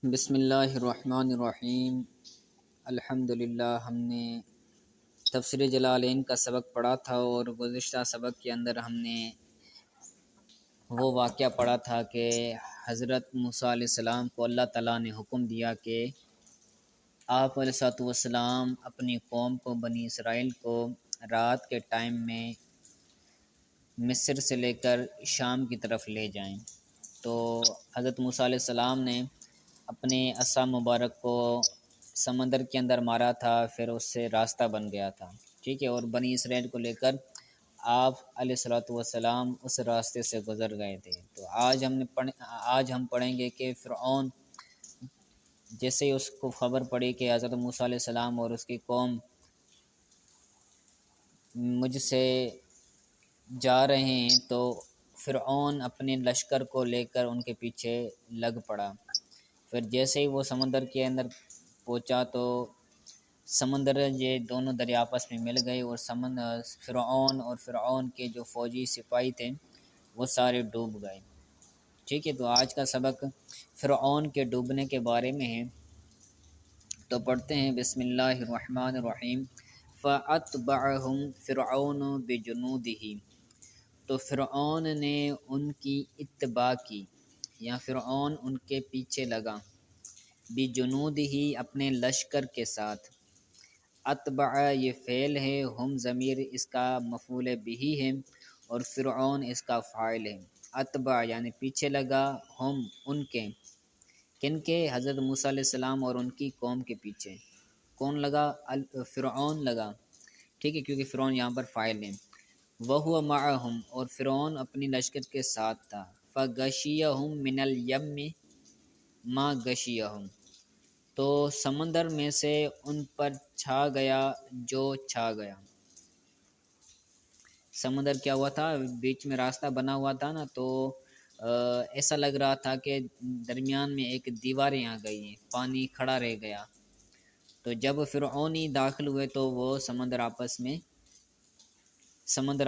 بسم اللہ الرحمن الرحیم۔ الحمدللہ ہم نے تفسیر جلالین کا سبق پڑھا تھا اور گزشتہ سبق کے اندر ہم نے وہ واقعہ پڑھا تھا کہ حضرت موسیٰ علیہ السلام کو اللہ تعالیٰ نے حکم دیا کہ آپ علیہ السلام اپنی قوم کو بنی اسرائیل کو رات کے ٹائم میں مصر سے لے کر شام کی طرف لے جائیں۔ تو حضرت موسیٰ علیہ السلام نے اپنے عصا مبارک کو سمندر کے اندر مارا تھا، پھر اس سے راستہ بن گیا تھا، ٹھیک ہے، اور بنی اسرائیل کو لے کر آپ علیہ السلام اس راستے سے گزر گئے تھے۔ تو آج ہم پڑھیں گے کہ فرعون جیسے ہی اس کو خبر پڑی کہ حضرت موسیٰ علیہ السلام اور اس کی قوم مجھ سے جا رہے ہیں، تو فرعون اپنے لشکر کو لے کر ان کے پیچھے لگ پڑا۔ پھر جیسے ہی وہ سمندر کے اندر پہنچا تو سمندر یہ دونوں دریا آپس میں مل گئے اور فرعون کے جو فوجی سپاہی تھے وہ سارے ڈوب گئے، ٹھیک ہے۔ تو آج کا سبق فرعون کے ڈوبنے کے بارے میں ہے، تو پڑھتے ہیں بسم اللہ الرحمن الرحیم۔ فَأَتْبَعَهُمْ فِرْعَوْنُ بِجُنُودِهِ، تو فرعون نے ان کی اتباع کی یا فرعون ان کے پیچھے لگا، بِجُنُودِهِ اپنے لشکر کے ساتھ۔ اتبع یہ فعل ہے، ہم ضمیر اس کا مفعول بہ ہے اور فرعون اس کا فاعل ہے۔ اتبع یعنی پیچھے لگا، ہم ان کے، کن کے؟ حضرت موسیٰ علیہ السلام اور ان کی قوم کے پیچھے۔ کون لگا؟ فرعون لگا، ٹھیک ہے، کیونکہ فرعون یہاں پر فاعل ہے۔ وَهُوَ مَعَهُمْ اور فرعون اپنی لشکر کے ساتھ تھا۔ فَغَشِيَهُم مِّنَ الْيَمِّ مَا غَشِيَهُم، تو سمندر میں سے ان پر چھا گیا جو چھا گیا۔ سمندر کیا ہوا تھا؟ بیچ میں راستہ بنا ہوا تھا نا، تو ایسا لگ رہا تھا کہ درمیان میں ایک دیواریں آ گئی ہیں، پانی کھڑا رہ گیا۔ تو جب فرعونی داخل ہوئے تو وہ سمندر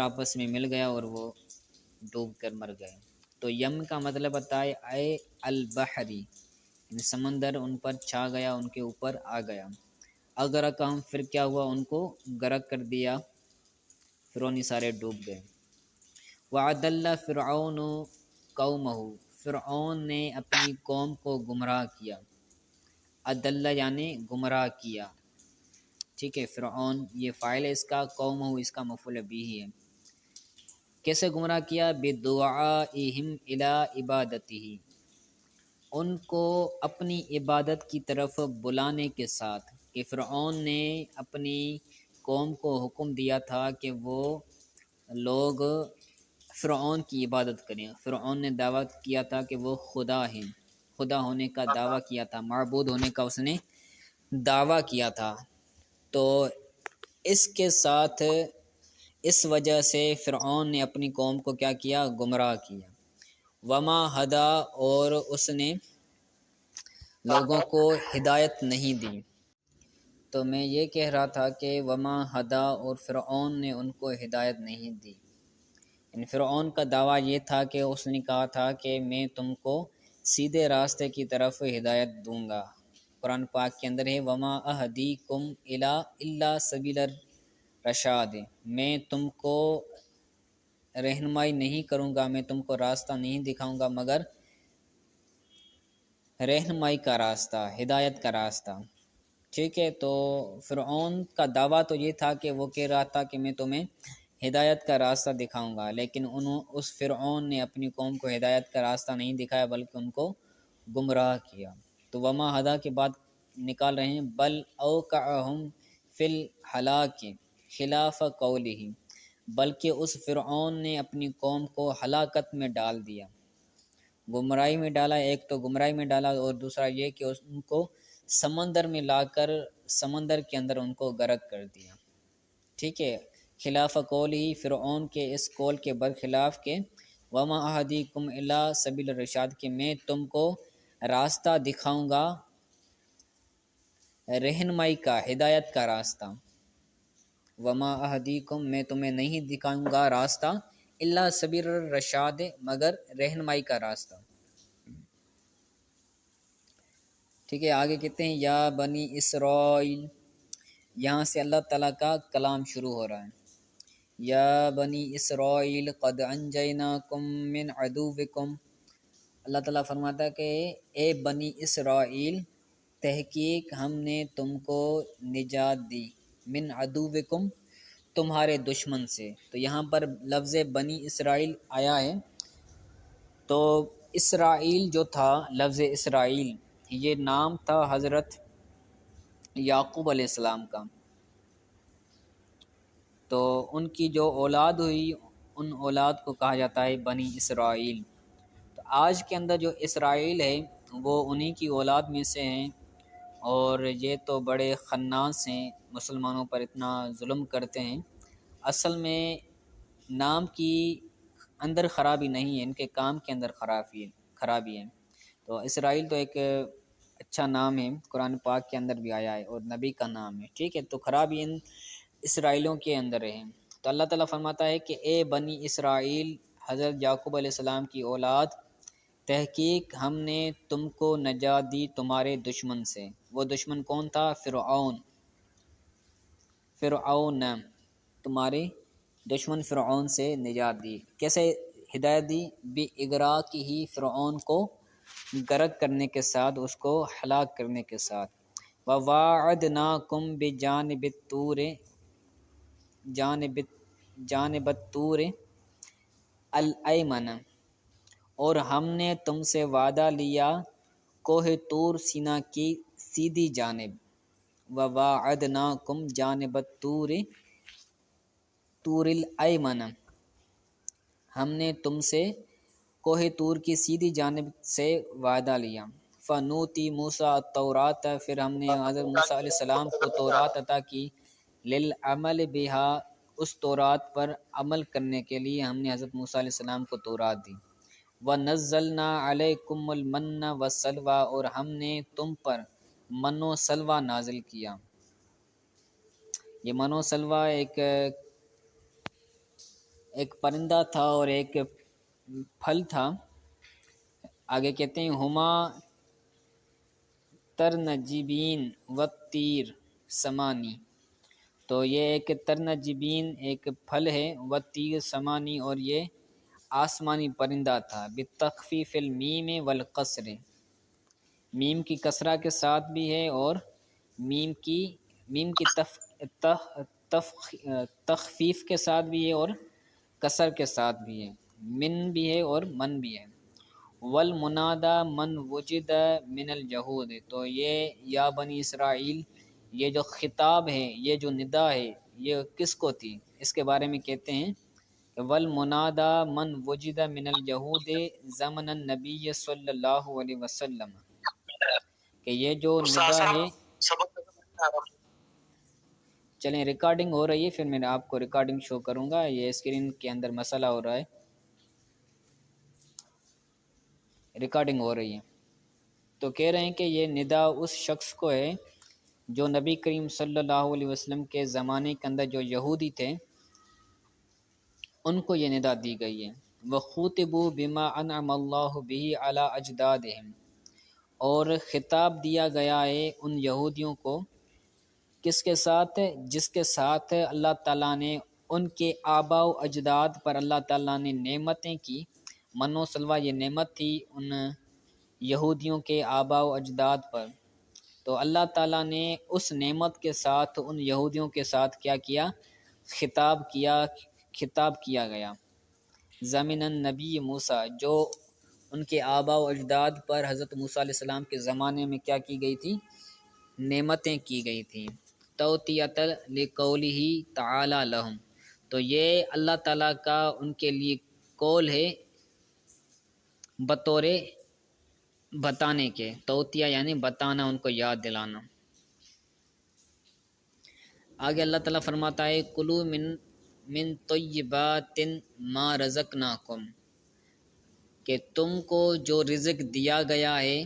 آپس میں مل گیا اور وہ ڈوب کر مر گئے۔ تو یم کا مطلب بتائے اے البحری، سمندر ان پر چھا گیا، ان کے اوپر آ گیا۔ اغرقہم پھر کیا ہوا؟ ان کو غرق کر دیا، فرعونی سارے ڈوب گئے۔ وَأَضَلَّ فِرْعَوْنُ قَوْمَهُ فرعون نے اپنی قوم کو گمراہ کیا۔ اضل یعنی گمراہ کیا، ٹھیک ہے۔ فرعون یہ فاعل ہے اس کا، قومہ اس کا مفعول بہ ہے۔ کیسے گمراہ کیا؟ بِدُعَائِهِمْ إِلَىٰ عِبَادَتِهِ ان کو اپنی عبادت کی طرف بلانے کے ساتھ، کہ فرعون نے اپنی قوم کو حکم دیا تھا کہ وہ لوگ فرعون کی عبادت کریں۔ فرعون نے دعویٰ کیا تھا کہ وہ خدا ہیں، خدا ہونے کا دعویٰ کیا تھا، معبود ہونے کا اس نے دعویٰ کیا تھا۔ تو اس کے ساتھ اس وجہ سے فرعون نے اپنی قوم کو کیا کیا؟ گمراہ کیا۔ وما ہدا اور اس نے لوگوں کو ہدایت نہیں دی۔ تو میں یہ کہہ رہا تھا کہ وما ہدا اور فرعون نے ان کو ہدایت نہیں دی۔ یعنی فرعون کا دعویٰ یہ تھا کہ اس نے کہا تھا کہ میں تم کو سیدھے راستے کی طرف ہدایت دوں گا۔ قرآن پاک کے اندر ہے وما اہدیکم الا سبیل الرشاد، میں تم کو رہنمائی نہیں کروں گا، میں تم کو راستہ نہیں دکھاؤں گا مگر رہنمائی کا راستہ، ہدایت کا راستہ، ٹھیک ہے۔ تو فرعون کا دعویٰ تو یہ تھا کہ وہ کہہ رہا تھا کہ میں تمہیں ہدایت کا راستہ دکھاؤں گا، لیکن اس فرعون نے اپنی قوم کو ہدایت کا راستہ نہیں دکھایا بلکہ ان کو گمراہ کیا۔ تو وما ہدا کے بعد نکال رہے ہیں بل اوقعہم فی الہلاک خلاف قولہ، بلکہ اس فرعون نے اپنی قوم کو ہلاکت میں ڈال دیا، گمراہی میں ڈالا۔ ایک تو گمراہی میں ڈالا اور دوسرا یہ کہ ان کو سمندر میں لا کر سمندر کے اندر ان کو غرق کر دیا، ٹھیک ہے۔ خلاف قول ہی فرعون کے اس قول کے برخلاف کے وما اہدیکم الا سبیل الرشاد، کہ میں تم کو راستہ دکھاؤں گا، رہنمائی کا، ہدایت کا راستہ۔ وما اہدیکم میں تمہیں نہیں دکھاؤں گا راستہ، الا سبیل الرشاد مگر رہنمائی کا راستہ۔ ٹھیک ہے، آگے کہتے ہیں یا بنی اسرائیل، یہاں سے اللہ تعالیٰ کا کلام شروع ہو رہا ہے۔ یا بنی اسرائیل قد انجیناکم من عدوکم، اللہ تعالیٰ فرماتا ہے کہ اے بنی اسرائیل، تحقیق ہم نے تم کو نجات دی، من عدوکم، تمہارے دشمن سے۔ تو یہاں پر لفظ بنی اسرائیل آیا ہے، تو اسرائیل جو تھا، لفظ اسرائیل یہ نام تھا حضرت یعقوب علیہ السلام کا، تو ان کی جو اولاد ہوئی ان اولاد کو کہا جاتا ہے بنی اسرائیل۔ تو آج کے اندر جو اسرائیل ہے وہ انہی کی اولاد میں سے ہیں، اور یہ تو بڑے خناس ہیں، مسلمانوں پر اتنا ظلم کرتے ہیں۔ اصل میں نام کی اندر خرابی نہیں ہے، ان کے کام کے اندر خرابی ہے۔ تو اسرائیل تو ایک اچھا نام ہے، قرآن پاک کے اندر بھی آیا ہے اور نبی کا نام ہے، ٹھیک ہے، تو خرابی ان اسرائیلوں کے اندر ہے۔ تو اللہ تعالیٰ فرماتا ہے کہ اے بنی اسرائیل، حضرت یعقوب علیہ السلام کی اولاد، تحقیق ہم نے تم کو نجات دی تمہارے دشمن سے۔ وہ دشمن کون تھا؟ فرعون، تمہارے دشمن فرعون سے نجات دی۔ کیسے ہدایت دی؟ بِإِغْرَاقِهِ، فرعون کو غرق کرنے کے ساتھ، اس کو ہلاک کرنے کے ساتھ۔ وَوَاعَدْنَاكُمْ بِجَانِبِ الطُّورِ، جانب الطور الایمن، اور ہم نے تم سے وعدہ لیا کوہ طور سینا کی سیدھی جانب۔ وَوَاعَدْنَاكُمْ جانب الطور طور الایمن، ہم نے تم سے کوہ طور کی سیدھی جانب سے وعدہ لیا۔ فَنُوتِي مُوسَىٰ التَّوْرَاةَ، پھر ہم نے حضرت موسیٰ علیہ السلام کو تورات عطا کی، لِلْعَمَلِ بِهَا، اس تورات پر عمل کرنے کے لیے ہم نے حضرت موسیٰ علیہ السلام کو تورات دی۔ وَنَزَّلْنَا عَلَيْكُمُ الْمَنَّ وَالسَّلْوَىٰ، اور ہم نے تم پر من و سلوہ نازل کیا۔ یہ من و سلوہ ایک پرندہ تھا اور ایک پھل تھا۔ آگے کہتے ہیں ہما ترنجبین والتیر سمانی، تو یہ ایک ترنجبین ایک پھل ہے، والتیر سمانی، اور یہ آسمانی پرندہ تھا، بتخفیف المیم والقصر، میم کی کسرہ کے ساتھ بھی ہے اور میم کی تخفیف کے ساتھ بھی ہے اور کسر کے ساتھ بھی ہے، من بھی ہے اور من بھی ہے۔ والمنادى من وجد من الجہود، تو یہ یا بنی اسرائیل، یہ جو خطاب ہے، یہ جو ندا ہے، یہ کس کو تھی؟ اس کے بارے میں کہتے ہیں کہ والمنادى من وجد من الجہود زمن النبی صلی اللہ علیہ وسلم، کہ یہ جو ندا ہے، چلیں ریکارڈنگ ہو رہی ہے، پھر میں آپ کو ریکارڈنگ شو کروں گا، یہ اسکرین کے اندر مسئلہ ہو رہا ہے، ریکارڈنگ ہو رہی ہے۔ تو کہہ رہے ہیں کہ یہ ندا اس شخص کو ہے جو نبی کریم صلی اللہ علیہ وسلم کے زمانے کے اندر جو یہودی تھے، ان کو یہ ندا دی گئی ہے۔ وَخُوطِبُوا بِمَا أَنْعَمَ اللَّهُ بِهِ عَلَىٰ أَجْدَادِهِمْ، اور خطاب دیا گیا ہے ان یہودیوں کو، کس کے ساتھ؟ جس کے ساتھ اللہ تعالیٰ نے ان کے آبا و اجداد پر اللہ تعالیٰ نے نعمتیں کی۔ من و سلوہ یہ نعمت تھی ان یہودیوں کے آبا و اجداد پر، تو اللہ تعالیٰ نے اس نعمت کے ساتھ ان یہودیوں کے ساتھ کیا کیا؟ خطاب کیا گیا۔ زمن النبی موسیٰ، جو ان کے آبا و اجداد پر حضرت موسیٰ علیہ السلام کے زمانے میں کیا کی گئی تھی؟ نعمتیں کی گئی تھیں۔ توطیۃ لقولہ تعالی لہم، تو یہ اللہ تعالیٰ کا ان کے لیے قول ہے بطور بتانے کے، توتیہ یعنی بتانا، ان کو یاد دلانا۔ آگے اللہ تعالیٰ فرماتا ہے کلوا من طیبات ما رزقناکم، کہ تم کو جو رزق دیا گیا ہے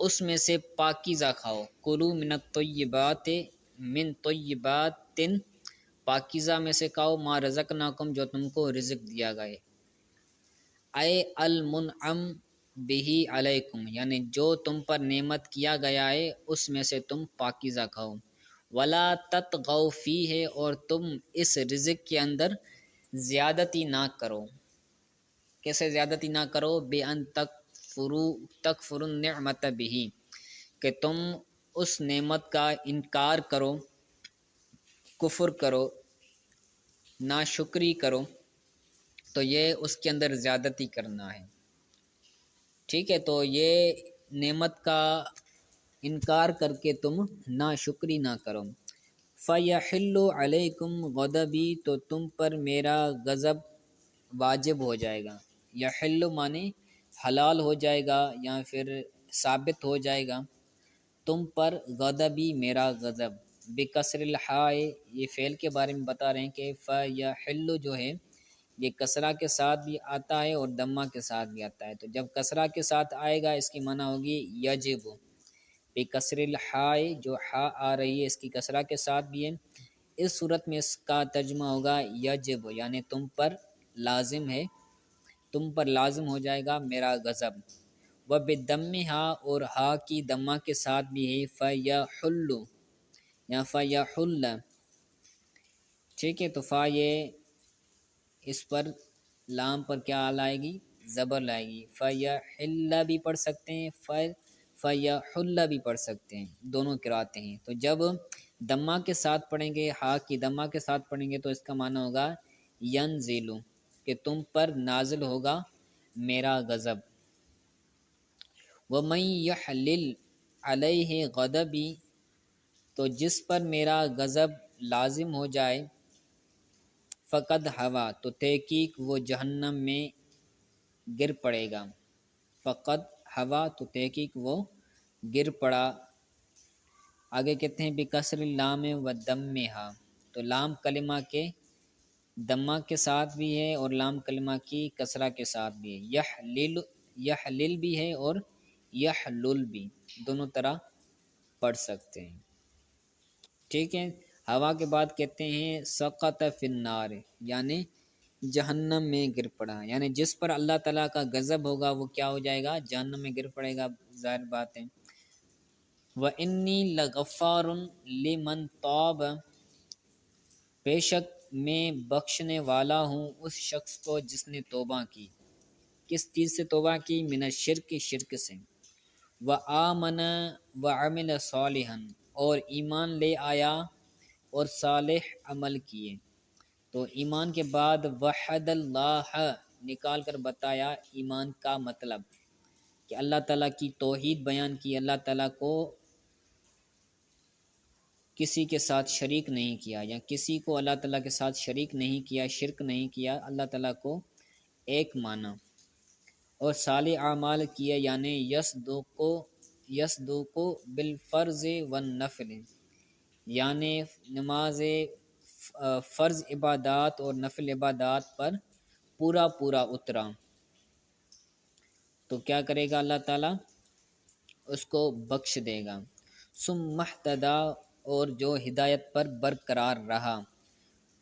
اس میں سے پاکیزہ کھاؤ۔ کلوا من الطیبات، من طیبات، پاکیزہ میں سے کھاؤ، ما رزقناکم، جو تم کو رزق دیا گئے۔ اے المنعم بہی علیکم یعنی جو تم پر نعمت کیا گیا ہے اس میں سے تم پاکیزہ کھاؤ، ولا تطغوا فیہ اور تم اس رزق کے اندر زیادتی نہ کرو۔ کیسے زیادتی نہ کرو؟ بے ان تکفروا النعمت بہ کہ تم اس نعمت کا انکار کرو، کفر کرو، ناشکری کرو، تو یہ اس کے اندر زیادتی کرنا ہے۔ ٹھیک ہے، تو یہ نعمت کا انکار کر کے تم ناشکری نہ کرو۔ فَيَحِلُّ عَلَيْكُمْ غَضَبِي تو تم پر میرا غضب واجب ہو جائے گا۔ یحل معنی حلال ہو جائے گا یا پھر ثابت ہو جائے گا تم پر، غضبی میرا غضب، بکسر الحاء یہ فعل کے بارے میں بتا رہے ہیں کہ فَيَحِلُّ جو ہے یہ کسرہ کے ساتھ بھی آتا ہے اور دمہ کے ساتھ بھی آتا ہے، تو جب کسرہ کے ساتھ آئے گا اس کی معنی ہوگی یجب، بکسر الحاء جو حاء آ رہی ہے اس کی کسرہ کے ساتھ بھی ہے، اس صورت میں اس کا ترجمہ ہوگا یجب یعنی تم پر لازم ہے، تم پر لازم ہو جائے گا میرا غضب۔ وَبِالدَّمِّھا اور ہا کی دمہ کے ساتھ بھی ہے فَيَحُلُّ یا فَيَحُلَّ، ٹھیک ہے، تو فا یہ اس پر لام پر کیا لائے گی؟ زبر لائے گی۔ فَيَحِلَّ بھی پڑھ سکتے ہیں، فَيَحُلَّ بھی پڑھ سکتے ہیں، دونوں قرأتیں ہیں۔ تو جب دمہ کے ساتھ پڑھیں گے، ہا کی دمہ کے ساتھ پڑھیں گے تو اس کا معنی ہوگا ینزل کہ تم پر نازل ہوگا میرا غضب۔ وَمَن يَحْلِلْ عَلَيْهِ غَضَبِي تو جس پر میرا غضب لازم ہو جائے، فقد ہوا تو تحقیق وہ جہنم میں گر پڑے گا، فقد ہوا تو تحقیق وہ گر پڑا۔ آگے کہتے ہیں بکسر اللام و دمھا تو لام کلمہ کے دمہ کے ساتھ بھی ہے اور لام کلمہ کی کسرہ کے ساتھ بھی ہے، یحلل بھی ہے اور یحلل بھی، دونوں طرح پڑھ سکتے ہیں۔ ٹھیک ہے، ہوا کے بعد کہتے ہیں سقط فی النار یعنی جہنم میں گر پڑا، یعنی جس پر اللہ تعالیٰ کا غضب ہوگا وہ کیا ہو جائے گا؟ جہنم میں گر پڑے گا، ظاہر بات ہے۔ وَإِنِّي لَغَفَّارٌ لِمَن تَابَ بے شک میں بخشنے والا ہوں اس شخص کو جس نے توبہ کی۔ کس چیز سے توبہ کی؟ من الشرک، شرک سے۔ وآمن وعمل صالحا اور ایمان لے آیا اور صالح عمل کیے۔ تو ایمان کے بعد وحد اللہ نکال کر بتایا ایمان کا مطلب کہ اللہ تعالیٰ کی توحید بیان کی، اللہ تعالیٰ کو کسی کے ساتھ شریک نہیں کیا یا کسی کو اللہ تعالیٰ کے ساتھ شریک نہیں کیا، شرک نہیں کیا، اللہ تعالیٰ کو ایک مانا، اور صالح اعمال کیے یعنی یصدق بالفرض والنفل یعنی نماز فرض عبادات اور نفل عبادات پر پورا پورا اترا، تو کیا کرے گا اللہ تعالیٰ؟ اس کو بخش دے گا۔ ثم اہتدی اور جو ہدایت پر برقرار رہا،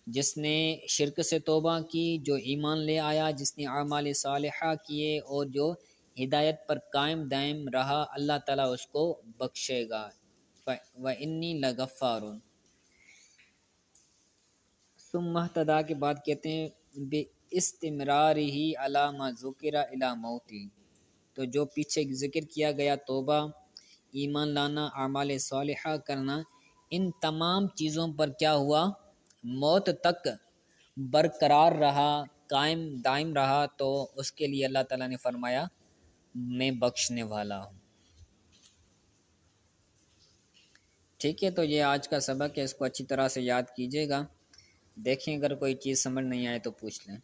جس نے شرک سے توبہ کی، جو ایمان لے آیا، جس نے اعمال صالحہ کیے اور جو ہدایت پر قائم دائم رہا، اللہ تعالیٰ اس کو بخشے گا۔ وَإِنِّي لَغَفَّارٌ ثم اہتدی کے بعد کہتے ہیں بِاِسْتِمْرَارِهِ عَلَى مَا ذُكِرَ إِلَى مَوْتِهِ تو جو پیچھے ذکر کیا گیا توبہ، ایمان لانا، اعمال صالحہ کرنا، ان تمام چیزوں پر کیا ہوا؟ موت تک برقرار رہا، قائم دائم رہا، تو اس کے لیے اللہ تعالیٰ نے فرمایا میں بخشنے والا ہوں۔ ٹھیک ہے، تو یہ آج کا سبق ہے، اس کو اچھی طرح سے یاد کیجیے گا، دیکھیں اگر کوئی چیز سمجھ نہیں آئے تو پوچھ لیں۔